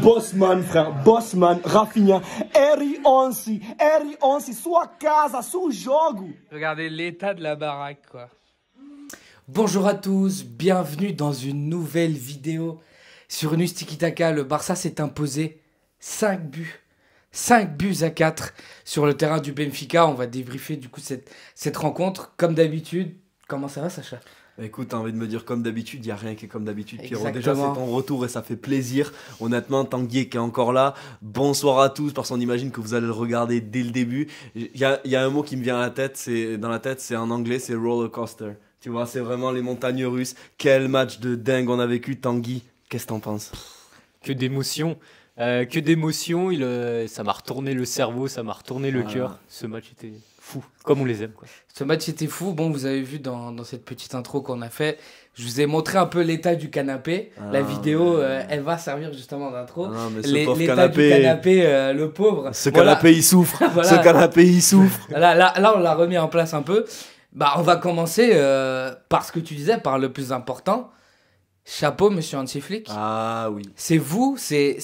Bossman, frère, Bossman, Rafinha, R11, sua casa, seu jogo. Regardez l'état de la baraque, quoi. Bonjour à tous, bienvenue dans une nouvelle vidéo sur Nustiki Taka. Le Barça s'est imposé 5 buts à 4 sur le terrain du Benfica. On va débriefer du coup cette rencontre comme d'habitude. Comment ça va, Sacha? Écoute, t'as envie de me dire comme d'habitude, il n'y a rien qui est comme d'habitude, Pierrot. Exactement. Déjà, c'est ton retour et ça fait plaisir. Honnêtement, Tanguy qui est encore là, bonsoir à tous, parce qu'on imagine que vous allez le regarder dès le début. Il y a un mot qui me vient à la tête, c'est en anglais, c'est roller coaster. Tu vois, c'est vraiment les montagnes russes. Quel match de dingue on a vécu, Tanguy. Qu'est-ce que t'en penses? Que d'émotions. Ça m'a retourné le cerveau, ça m'a retourné le cœur. Ce match était fou, comme on les aime, quoi. Ce match était fou. Bon, vous avez vu dans cette petite intro qu'on a fait, je vous ai montré un peu l'état du canapé. La vidéo, elle va servir justement d'intro. Mais ce pauvre L'état du canapé, le pauvre. Ce canapé, il souffre. Voilà. Ce canapé, il souffre. Là, on l'a remis en place un peu. Bah, on va commencer par ce que tu disais, par le plus important. Chapeau, monsieur Hansi Flick. Ah oui. C'est vous, c'est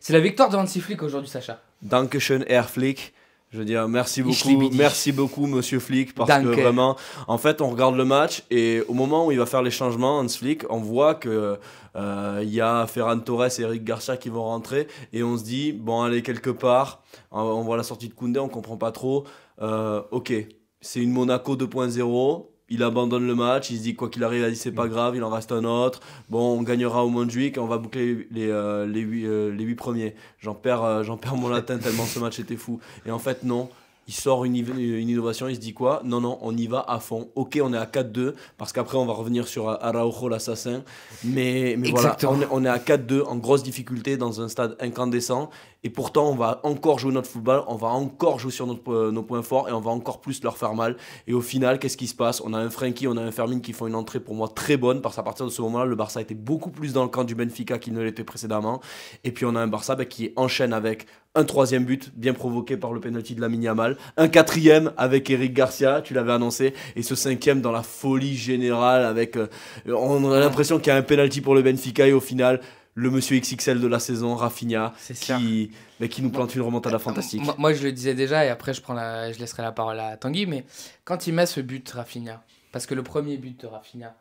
la victoire de Hansi Flick aujourd'hui, Sacha. Dankeschön, Herr Flick. Je veux dire, merci beaucoup, monsieur Flick, parce Danke. que vraiment, en fait, on regarde le match et au moment où il va faire les changements, Hans Flick, on voit que il y a Ferran Torres et Eric Garcia qui vont rentrer et on se dit, bon, allez, quelque part, on voit la sortie de Koundé, on comprend pas trop. Ok, c'est une Monaco 2.0. Il abandonne le match, il se dit quoi qu'il arrive, c'est pas grave, il en reste un autre. Bon, on gagnera au Montjuic et on va boucler les 8 premiers. J'en perds mon latin tellement ce match était fou. Et en fait, non. Il sort une innovation, il se dit quoi? Non, on y va à fond. Ok, on est à 4-2, parce qu'après on va revenir sur Araujo l'assassin. Mais voilà, on est à 4-2, en grosse difficulté, dans un stade incandescent. Et pourtant, on va encore jouer notre football, on va encore jouer sur nos points forts et on va encore plus leur faire mal. Et au final, qu'est-ce qui se passe? On a un Frenkie, on a un Fermin qui font une entrée pour moi très bonne, parce qu'à partir de ce moment-là, le Barça était beaucoup plus dans le camp du Benfica qu'il ne l'était précédemment. Et puis on a un Barça qui enchaîne avec un troisième but, bien provoqué par le penalty de Lamine Yamal, un quatrième avec Eric Garcia, tu l'avais annoncé, et ce cinquième dans la folie générale avec... on a l'impression qu'il y a un penalty pour le Benfica et au final... Le monsieur XXL de la saison, Rafinha, qui nous plante une remontada fantastique. Moi, je le disais déjà, et après, je laisserai la parole à Tanguy, mais quand il met ce but, Rafinha, parce que le premier but de Rafinha,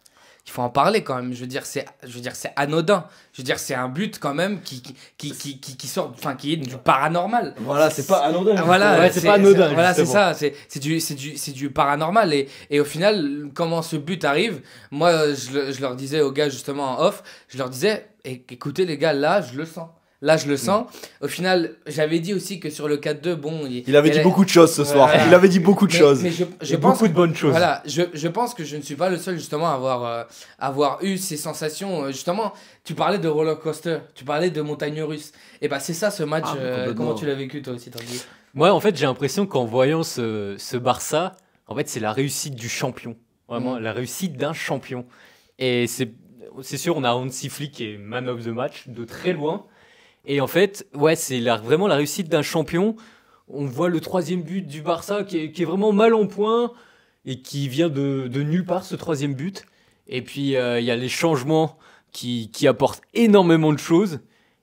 il faut en parler quand même. Je veux dire, c'est anodin. Je veux dire, c'est un but quand même qui sort, enfin, qui est du paranormal. Voilà, c'est pas anodin. Voilà, ouais, c'est pas anodin. Voilà, c'est ça. C'est du paranormal. Et au final, comment ce but arrive, moi, je leur disais aux gars justement en off, je leur disais, écoutez les gars, là, je le sens. Là, je le sens. Au final, j'avais dit aussi que sur le 4-2, bon... Il avait dit beaucoup de choses ce soir. Voilà. Il avait dit beaucoup de choses. Mais je pense beaucoup de bonnes choses. Voilà, je pense que je ne suis pas le seul, justement, à avoir eu ces sensations. Justement, tu parlais de roller coaster, tu parlais de montagne russe. Et bah, c'est ça, ce match. Comment tu l'as vécu, toi aussi, Tanguy? Moi, en fait, j'ai l'impression qu'en voyant ce Barça, en fait, c'est la réussite du champion. Vraiment, la réussite d'un champion. Et c'est sûr, on a Hansi Flick qui est man of the match, de très loin. Et en fait, ouais, c'est vraiment la réussite d'un champion. On voit le troisième but du Barça qui est vraiment mal en point et qui vient de nulle part, ce troisième but. Et puis, il y a les changements qui apportent énormément de choses.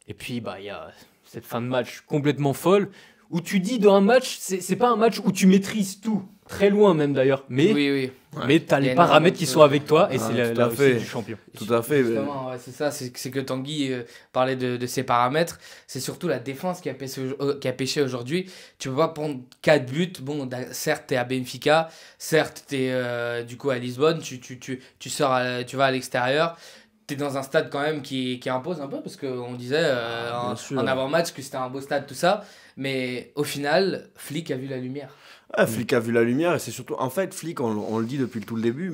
Et puis, bah, il y a cette fin de match complètement folle où tu dis dans un match, c'est pas un match où tu maîtrises tout. Très loin même d'ailleurs. Mais, Oui. mais tu as les paramètres qui sont avec toi et c'est la réussite du champion. Tout à fait. Justement, ouais, c'est ça, c'est que Tanguy parlait de ses paramètres. C'est surtout la défense qui a pêché aujourd'hui. Tu peux pas prendre 4 buts. Bon, certes, tu es à Benfica. Certes, tu es du coup à Lisbonne. Tu vas à l'extérieur. Tu es dans un stade quand même qui impose un peu parce qu'on disait en avant-match que c'était un beau stade, tout ça. Mais au final, Flick a vu la lumière. Flick a vu la lumière et c'est surtout... En fait, Flick, on le dit depuis tout le début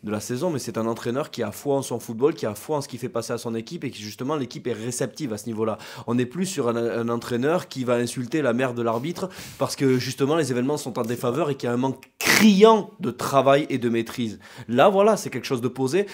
de la saison, mais c'est un entraîneur qui a foi en son football, qui a foi en ce qu'il fait passer à son équipe et qui justement, l'équipe est réceptive à ce niveau-là. On n'est plus sur un entraîneur qui va insulter la mère de l'arbitre parce que justement, les événements sont en défaveur et qu'il y a un manque criant de travail et de maîtrise. Là, voilà, c'est quelque chose de posé.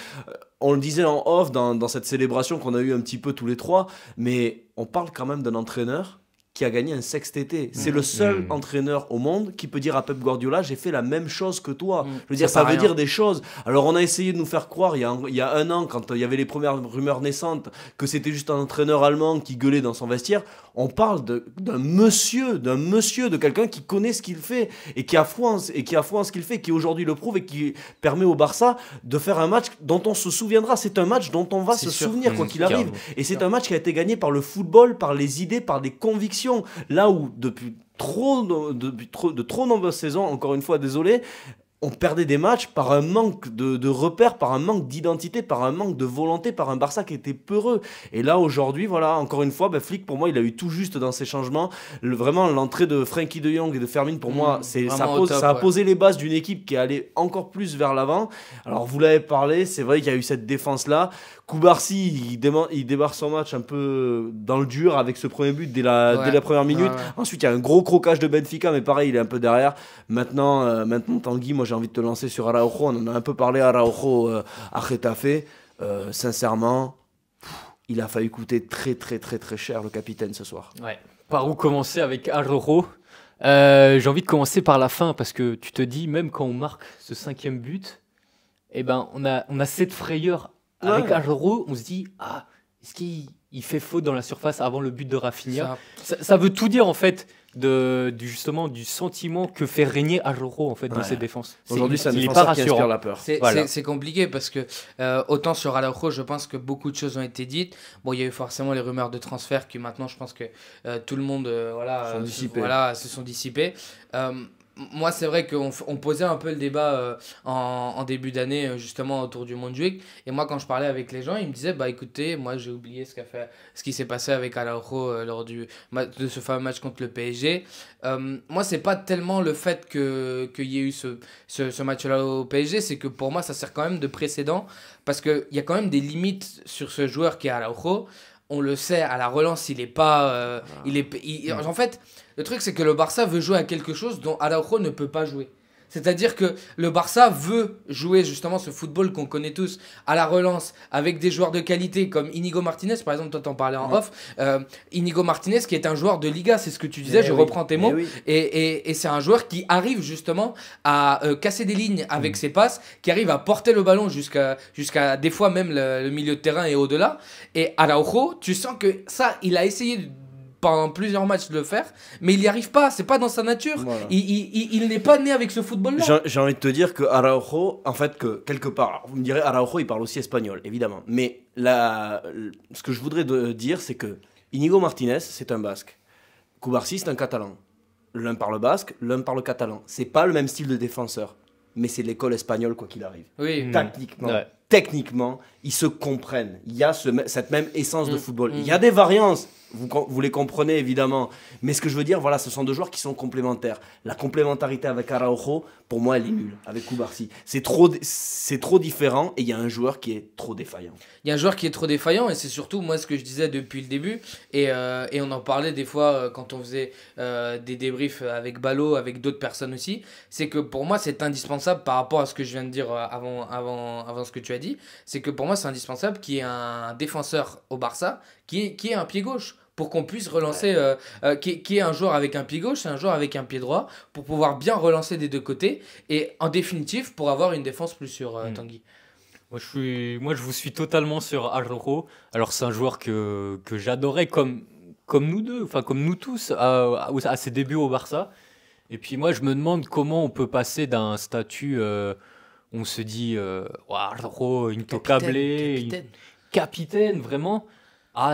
On le disait en off dans cette célébration qu'on a eue un petit peu tous les trois, mais on parle quand même d'un entraîneur qui a gagné un sextété. C'est le seul entraîneur au monde qui peut dire à Pep Guardiola, j'ai fait la même chose que toi. Je veux dire, ça veut dire des choses. Alors on a essayé de nous faire croire il y a un an, quand il y avait les premières rumeurs naissantes, que c'était juste un entraîneur allemand qui gueulait dans son vestiaire. On parle d'un monsieur, de quelqu'un qui connaît ce qu'il fait et qui a foi en ce qu'il fait, qui aujourd'hui le prouve et qui permet au Barça de faire un match dont on se souviendra. C'est un match dont on va se souvenir quoi qu'il arrive. Et c'est un match qui a été gagné par le football, par les idées, par des convictions. Là où depuis de trop nombreuses saisons, encore une fois désolé, on perdait des matchs par un manque de repères, par un manque d'identité, par un manque de volonté, par un Barça qui était peureux. Et là, aujourd'hui, voilà, encore une fois, Flick, pour moi, il a eu tout juste dans ses changements. Vraiment, l'entrée de Frenkie de Jong et de Fermin, pour moi, ça a posé les bases d'une équipe qui est allée encore plus vers l'avant. Alors, vous l'avez parlé, c'est vrai qu'il y a eu cette défense-là. Koubarsi, il démarre son match un peu dans le dur avec ce premier but dès la première minute. Ensuite, il y a un gros crocage de Benfica, mais pareil, il est un peu derrière. Maintenant Tanguy, moi j'ai envie de te lancer sur Araujo. On en a un peu parlé, Araujo à Getafe. Sincèrement, il a failli coûter très très très très cher le capitaine ce soir. Ouais. Par où commencer avec Araujo? J'ai envie de commencer par la fin parce que tu te dis, même quand on marque ce 5e but, eh ben, on a cette frayeur avec Araujo. On se dit, est-ce qu'il fait faute dans la surface avant le but de Rafinha? Ça veut tout dire en fait. Justement du sentiment que fait régner Araujo en fait dans cette défense. Aujourd'hui, c'est un défenseur qui inspire la peur. C'est compliqué parce que autant sur Araujo, je pense que beaucoup de choses ont été dites. Bon, il y a eu forcément les rumeurs de transfert qui maintenant, je pense que tout le monde se sont dissipées. Moi, c'est vrai qu'on posait un peu le débat en début d'année, justement, autour du Montjuic. Et moi, quand je parlais avec les gens, ils me disaient, écoutez, moi, j'ai oublié ce qui s'est passé avec Araujo lors de ce fameux match contre le PSG. Moi, c'est pas tellement le fait qu'il y ait eu ce match-là au PSG, c'est que pour moi, ça sert quand même de précédent. Parce qu'il y a quand même des limites sur ce joueur qui est Araujo. On le sait, à la relance, il est pas... en fait, le truc, c'est que le Barça veut jouer à quelque chose dont Araujo ne peut pas jouer. C'est-à-dire que le Barça veut jouer justement ce football qu'on connaît tous à la relance avec des joueurs de qualité comme Inigo Martinez, par exemple, toi t'en parlais en off. Inigo Martinez qui est un joueur de Liga, c'est ce que tu disais, reprends tes mots. Et c'est un joueur qui arrive justement à casser des lignes avec ses passes, qui arrive à porter le ballon jusqu'à des fois même le milieu de terrain et au-delà. Et Araujo, tu sens que ça, il a essayé pendant plusieurs matchs de le faire, mais il n'y arrive pas, c'est pas dans sa nature. Voilà. Il n'est pas né avec ce football-là. J'ai envie de te dire que Araujo, en fait, que quelque part, alors vous me direz, Araujo, il parle aussi espagnol, évidemment, mais ce que je voudrais dire, c'est que Inigo Martinez, c'est un basque. Koubarsi, c'est un catalan. L'un parle basque, l'un parle catalan. C'est pas le même style de défenseur, mais c'est l'école espagnole, quoi qu'il arrive. Oui. Techniquement, ils se comprennent. Il y a cette même essence de football. Il y a des variances. Vous les comprenez évidemment, mais ce que je veux dire, voilà, ce sont deux joueurs qui sont complémentaires. La complémentarité avec Araujo, pour moi, elle est nulle. Avec Koubarsi, c'est trop différent et il y a un joueur qui est trop défaillant. Il y a un joueur qui est trop défaillant et c'est surtout moi ce que je disais depuis le début et on en parlait des fois quand on faisait des débriefs avec Ballot, avec d'autres personnes aussi. C'est que pour moi c'est indispensable par rapport à ce que je viens de dire avant ce que tu as dit. C'est que pour moi c'est indispensable qu'il y ait un défenseur au Barça qui ait un pied gauche. Pour qu'on puisse relancer, qui est un joueur avec un pied gauche, c'est un joueur avec un pied droit, pour pouvoir bien relancer des deux côtés, et en définitive, pour avoir une défense plus sûre, Tanguy. Moi, je vous suis totalement sur Araujo. Alors, c'est un joueur que j'adorais comme nous deux, enfin comme nous tous, à ses débuts au Barça. Et puis moi, je me demande comment on peut passer d'un statut, on se dit, Araujo, intocable, capitaine, vraiment, à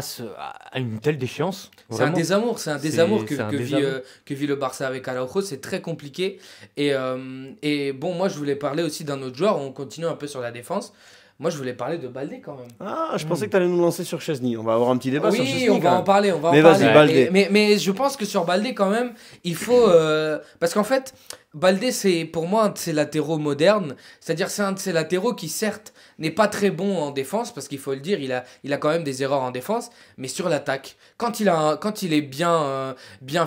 une telle déchéance. C'est un désamour que vit le Barça avec Araujo, c'est très compliqué. Et bon, moi je voulais parler aussi d'un autre joueur, on continue un peu sur la défense. Moi je voulais parler de Baldé quand même. Ah, je pensais que tu allais nous lancer sur Chesney. On va avoir un petit débat sur Chesney. Oui, on va en parler. Vas-y, Baldé. Mais je pense que sur Baldé quand même, il faut... parce qu'en fait, Baldé, c'est pour moi un de ces latéraux modernes. C'est-à-dire, c'est un de ces latéraux qui, certes, n'est pas très bon en défense, parce qu'il faut le dire, il a quand même des erreurs en défense, mais sur l'attaque, quand il est bien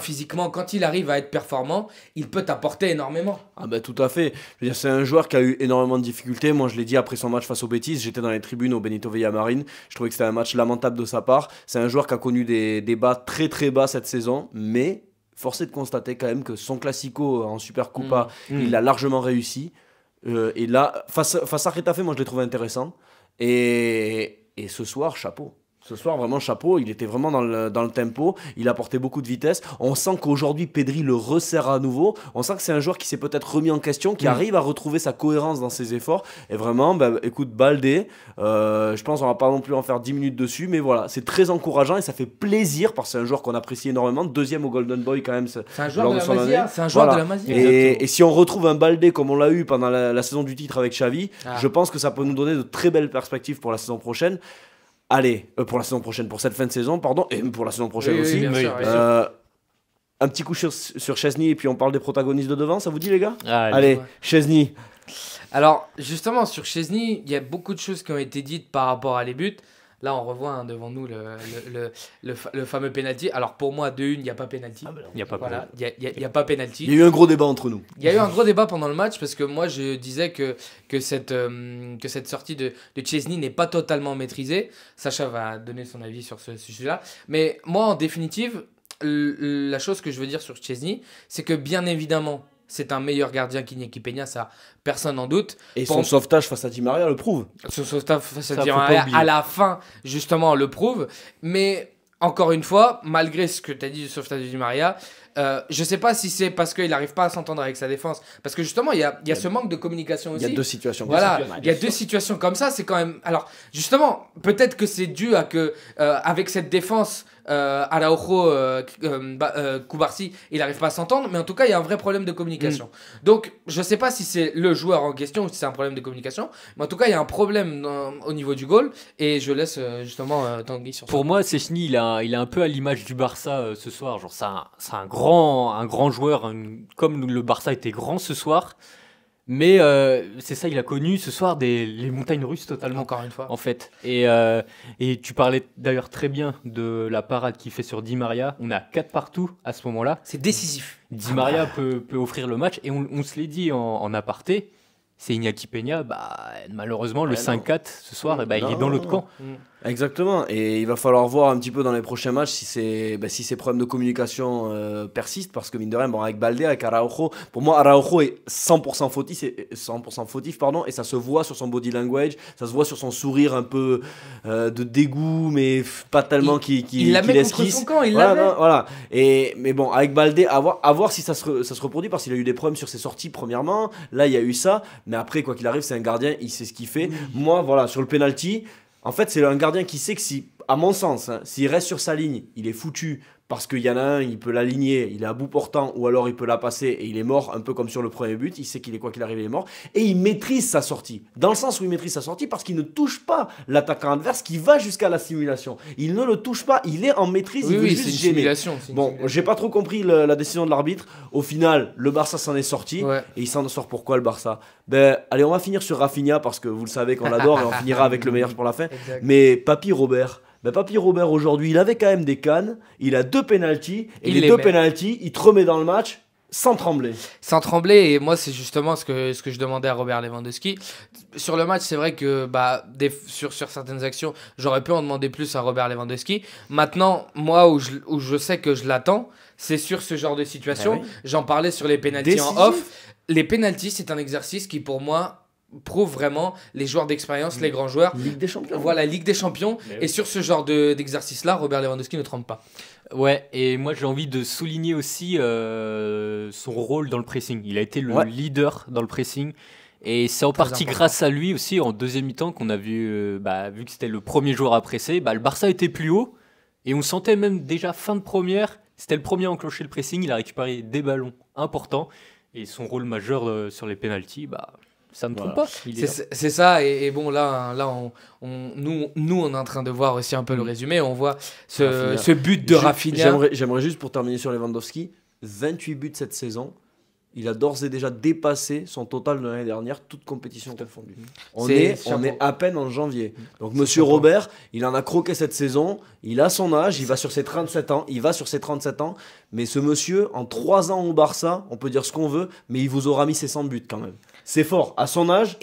physiquement, quand il arrive à être performant, il peut t'apporter énormément. Ah bah tout à fait. Je veux dire, c'est un joueur qui a eu énormément de difficultés. Moi, je l'ai dit après son match face aux Betis, j'étais dans les tribunes au Benito Villamarín. Je trouvais que c'était un match lamentable de sa part. C'est un joueur qui a connu des bas très très bas cette saison, mais force est de constater quand même que son Classico en Supercopa, il l'a largement réussi. Et là, face à Retafe, moi je l'ai trouvé intéressant. Et ce soir, chapeau. Ce soir, vraiment chapeau, il était vraiment dans le tempo, il apportait beaucoup de vitesse. On sent qu'aujourd'hui, Pedri le resserre à nouveau. On sent que c'est un joueur qui s'est peut-être remis en question, qui arrive à retrouver sa cohérence dans ses efforts. Et vraiment, bah, écoute, Baldé, je pense qu'on va pas non plus en faire 10 minutes dessus, mais voilà, c'est très encourageant et ça fait plaisir parce que c'est un joueur qu'on apprécie énormément. Deuxième au Golden Boy quand même. C'est un joueur de la Masia. C'est un joueur de la Masia. Et si on retrouve un Baldé comme on l'a eu pendant la saison du titre avec Xavi, je pense que ça peut nous donner de très belles perspectives pour la saison prochaine. Allez, pour la saison prochaine, pour cette fin de saison, pardon, et pour la saison prochaine aussi. Bien sûr. Un petit coup sur Chesney et puis on parle des protagonistes de devant, ça vous dit les gars? Allez. Allez, Chesney. Alors, justement, sur Chesney, il y a beaucoup de choses qui ont été dites par rapport à les buts. Là, on revoit devant nous le fameux penalty. Alors, pour moi, de une, il n'y a pas penalty. Il n'y a pas Voilà, il y a pas penalty. Il y a eu un gros débat entre nous. Il y a eu un gros débat pendant le match parce que moi, je disais que cette sortie de Chesney n'est pas totalement maîtrisée. Sacha va donner son avis sur ce sujet-là. Mais moi, en définitive, la chose que je veux dire sur Chesney, c'est que bien évidemment, c'est un meilleur gardien qu'Iñaki Peña, ça, personne n'en doute. Et son sauvetage face à Di Maria le prouve. Son sauvetage face à Di Maria, à la fin, justement, le prouve. Mais, encore une fois, malgré ce que tu as dit du sauvetage de Di Maria, je sais pas si c'est parce qu'il n'arrive pas à s'entendre avec sa défense. Parce que justement, il y a ce manque de communication aussi. Il y a deux situations. Voilà, il y a deux situations comme ça. C'est quand même. Alors, justement, peut-être que c'est dû à que, avec cette défense, Araujo, Cubarsí, il n'arrive pas à s'entendre. Mais en tout cas, il y a un vrai problème de communication. Donc, je sais pas si c'est le joueur en question ou si c'est un problème de communication. Mais en tout cas, il y a un problème au niveau du goal. Et je laisse justement Tanguy sur ça. Pour moi, Szczęsny, il est un peu à l'image du Barça ce soir. Genre, c'est un grand joueur, comme le Barça était grand ce soir. Mais c'est ça, il a connu ce soir les montagnes russes totalement. Encore une fois. En fait. Et tu parlais d'ailleurs très bien de la parade qu'il fait sur Di Maria. On a 4 partout à ce moment-là. C'est décisif. Di Maria peut offrir le match. Et on se l'est dit en aparté. C'est Iñaki Peña, malheureusement, le 5-4 ce soir, il est dans l'autre camp. Exactement, et il va falloir voir un petit peu dans les prochains matchs si ces problèmes de communication persistent, parce que mine de rien, avec Baldé, avec Araujo, pour moi Araujo est 100% fautif, et ça se voit sur son body language, ça se voit sur son sourire un peu de dégoût, mais pas tellement qu'il esquisse. Contre son camp, voilà. Mais bon, avec Baldé, à voir si ça se reproduit, parce qu'il a eu des problèmes sur ses sorties premièrement, là il y a eu ça, mais après quoi qu'il arrive, c'est un gardien, il sait ce qu'il fait. Moi, voilà, sur le penalty, en fait, c'est un gardien qui sait que à mon sens, s'il reste sur sa ligne, il est foutu parce qu'il y en a un, il peut l'aligner, il est à bout portant, ou alors il peut la passer et il est mort, un peu comme sur le premier but. Il sait qu'il est quoi qu'il arrive, il est mort. Et il maîtrise sa sortie. Dans le sens où il maîtrise sa sortie parce qu'il ne touche pas l'attaquant adverse qui va jusqu'à la simulation. Il ne le touche pas, il est en maîtrise, il veut juste gêner. Simulation. Bon, j'ai pas trop compris la décision de l'arbitre. Au final, le Barça s'en est sorti. Et il s'en sort pourquoi le Barça? Allez, on va finir sur Rafinha parce que vous le savez qu'on l'adore et on finira avec le meilleur pour la fin. Exact. Mais Papy Robert. Papy Robert aujourd'hui, il avait quand même des cannes, il a 2 pénaltys, et les 2 pénaltys, il te remet dans le match sans trembler. Sans trembler, et moi c'est justement ce que je demandais à Robert Lewandowski. Sur le match, c'est vrai que sur certaines actions, j'aurais pu en demander plus à Robert Lewandowski. Maintenant, moi où je sais que je l'attends, c'est sur ce genre de situation. J'en parlais sur les pénaltys en off. Les pénaltys, c'est un exercice qui pour moi prouve vraiment les joueurs d'expérience, les grands joueurs. Ligue des Champions. Voilà, Ligue des Champions. Et sur ce genre d'exercice-là, Robert Lewandowski ne trempe pas. Ouais, et moi j'ai envie de souligner aussi son rôle dans le pressing. Il a été le leader dans le pressing. Et c'est en partie grâce à lui aussi, en deuxième mi-temps, qu'on a vu, vu que c'était le premier joueur à presser, le Barça était plus haut. Et on sentait même déjà fin de première, c'était le premier à enclencher le pressing. Il a récupéré des ballons importants. Et son rôle majeur sur les pénaltys, ça ne trompe pas. C'est ça, et bon, là nous, on est en train de voir aussi un peu le résumé. On voit ce but de Rafinha. J'aimerais juste, pour terminer sur Lewandowski, 28 buts cette saison. il a d'ores et déjà dépassé son total de l'année dernière, toute compétition confondue. On C'est est à peine en janvier. Donc Monsieur Robert, il en a croqué cette saison, il a son âge, il va sur ses 37 ans, mais ce monsieur, en 3 ans au Barça, on peut dire ce qu'on veut, mais il vous aura mis ses 100 buts quand même. C'est fort, à son âge,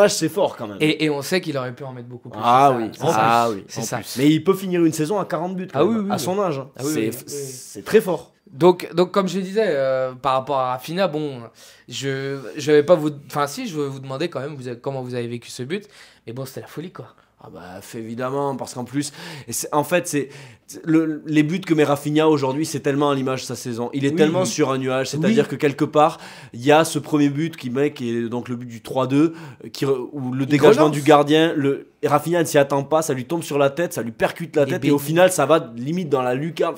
c'est fort quand même. Et on sait qu'il aurait pu en mettre beaucoup plus. Oui, c'est ça. Mais il peut finir une saison à 40 buts quand même, à son âge. C'est très fort. Donc comme je disais, par rapport à Rafinha, bon, je vais pas vous... Enfin si, je vais vous demander quand même comment vous avez vécu ce but. Mais bon, c'était la folie, quoi. Ah bah évidemment, parce qu'en plus, les buts que met Rafinha aujourd'hui, c'est tellement à l'image de sa saison. Il est tellement sur un nuage, c'est-à-dire que quelque part, il y a ce premier but qui est donc le but du 3-2, où le dégagement du gardien, Rafinha ne s'y attend pas, ça lui tombe sur la tête, ça lui percute la tête, et au final, ça va limite dans la lucarne.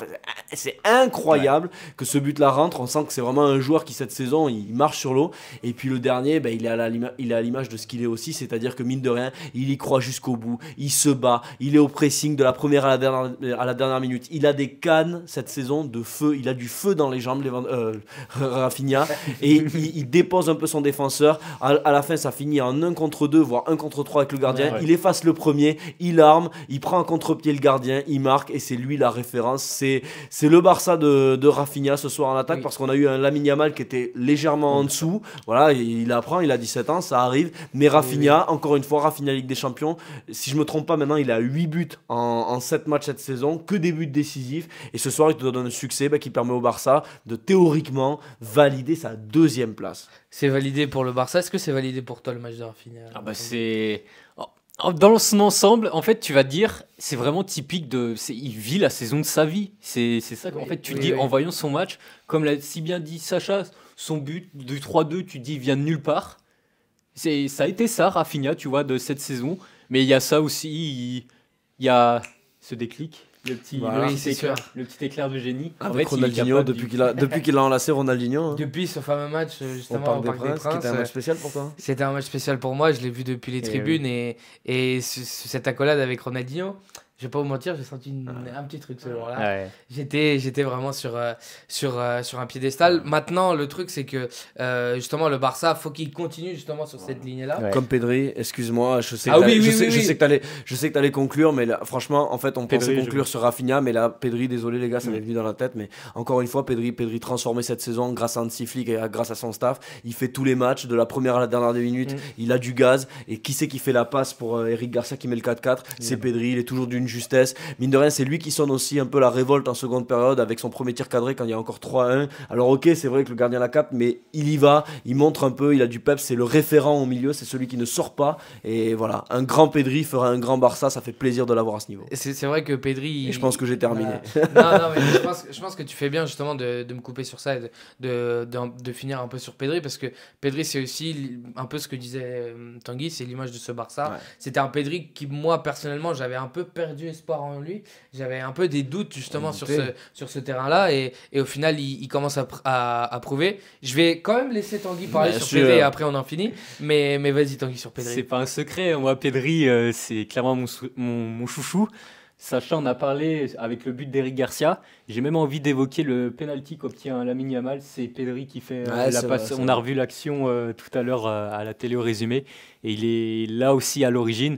C'est incroyable que ce but-là rentre. On sent que c'est vraiment un joueur qui, cette saison, il marche sur l'eau. Et puis le dernier, il est à l'image de ce qu'il est aussi, c'est-à-dire que mine de rien, il y croit jusqu'au bout, il se bat, il est au pressing de la première à la dernière minute. Il a des cannes cette saison de feu, il a du feu dans les jambes, Rafinha, et il dépose un peu son défenseur. À la fin, ça finit en 1 contre 2, voire 1 contre 3 avec le gardien. Il efface le premier, il arme, il prend en contre-pied le gardien, il marque, et c'est lui la référence. C'est le Barça de Rafinha ce soir en attaque, parce qu'on a eu un Lamine Yamal qui était légèrement en dessous. Voilà, il apprend, il a 17 ans, ça arrive. Mais Rafinha, encore une fois, Rafinha Ligue des Champions, si je me trompe pas, maintenant il a 8 buts en 7 matchs cette saison, que des buts décisifs. Et ce soir, il te donne un succès qui permet au Barça de théoriquement valider sa 2e place. C'est validé pour le Barça. Est-ce que c'est validé pour toi le match de Rafinha? C'est... Dans son ensemble, en fait, tu vas te dire, c'est vraiment typique il vit la saison de sa vie. C'est ça qu'en fait, tu dis, en voyant son match, comme l'a si bien dit Sacha, son but du 3-2, tu te dis, il vient de nulle part. Ça a été ça, Rafinha, tu vois, de cette saison. Mais il y a ça aussi, il y a ce déclic. Le petit éclair de génie. Avec Ronaldinho, depuis qu'il a enlacé Ronaldinho. Hein. Depuis ce fameux match, justement, au Parc des Princes. C'était un match spécial pour toi? C'était un match spécial pour moi, je l'ai vu depuis les tribunes. Et cette accolade avec Ronaldinho, je vais pas vous mentir, j'ai senti un petit truc ce jour-là. Ouais. J'étais vraiment sur un piédestal. Maintenant, le truc, c'est que justement, le Barça, faut qu'il continue justement sur cette ligne-là. Ouais. Comme Pedri, excuse-moi, je sais que tu allais conclure, mais là, franchement, en fait, on pensait conclure sur Rafinha, mais là, Pedri, désolé les gars, ça m'est venu dans la tête, mais encore une fois, Pedri transformé cette saison grâce à Hansi Flick et grâce à son staff. Il fait tous les matchs, de la première à la dernière des minutes, il a du gaz, et qui c'est qui fait la passe pour Eric Garcia qui met le 4-4? C'est Pedri, il est toujours d'une justesse. Mine de rien, c'est lui qui sonne aussi un peu la révolte en seconde période avec son premier tir cadré quand il y a encore 3-1. Alors ok, c'est vrai que le gardien la capte, mais il y va, il montre un peu, il a du peps, c'est le référent au milieu, c'est celui qui ne sort pas. Et voilà, un grand Pedri fera un grand Barça, ça fait plaisir de l'avoir à ce niveau. C'est vrai que Pedri... Et je pense que j'ai terminé. Non, mais je pense que tu fais bien justement de me couper sur ça et de finir un peu sur Pedri, parce que Pedri, c'est aussi un peu ce que disait Tanguy, c'est l'image de ce Barça. Ouais. C'était un Pedri qui, moi, personnellement, j'avais un peu perdu espoir en lui. J'avais un peu des doutes justement sur ce terrain-là, et au final, il commence à prouver. Je vais quand même laisser Tanguy parler sur Pedri et après on en finit. Mais vas-y Tanguy sur Pedri. C'est pas un secret, moi Pedri, c'est clairement mon chouchou. Sacha en a parlé avec le but d'Eric Garcia. J'ai même envie d'évoquer le penalty qu'obtient Lamine Yamal. C'est Pedri qui fait la passe. On a revu l'action tout à l'heure à la télé au résumé. Et il est là aussi à l'origine.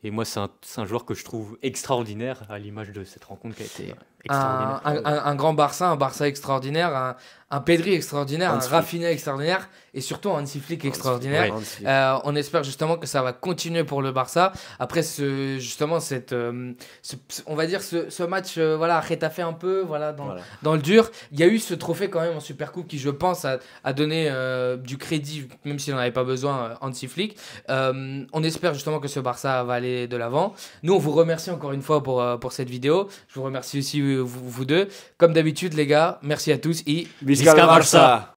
Et moi, c'est un joueur que je trouve extraordinaire, à l'image de cette rencontre qui a été extraordinaire. Un grand Barça, un Barça extraordinaire, un Pedri extraordinaire, un Rafinha extraordinaire, et surtout un Hansi Flick extraordinaire. On espère justement que ça va continuer pour le Barça. Après, on va dire ce match, Retafe un peu dans le dur. Il y a eu ce trophée quand même en Supercoupe qui, je pense, a donné du crédit, même s'il n'en avait pas besoin, Hansi Flick. On espère justement que ce Barça va aller de l'avant. Nous, on vous remercie encore une fois pour cette vidéo. Je vous remercie aussi vous deux. Comme d'habitude, les gars, merci à tous et Visca Barça.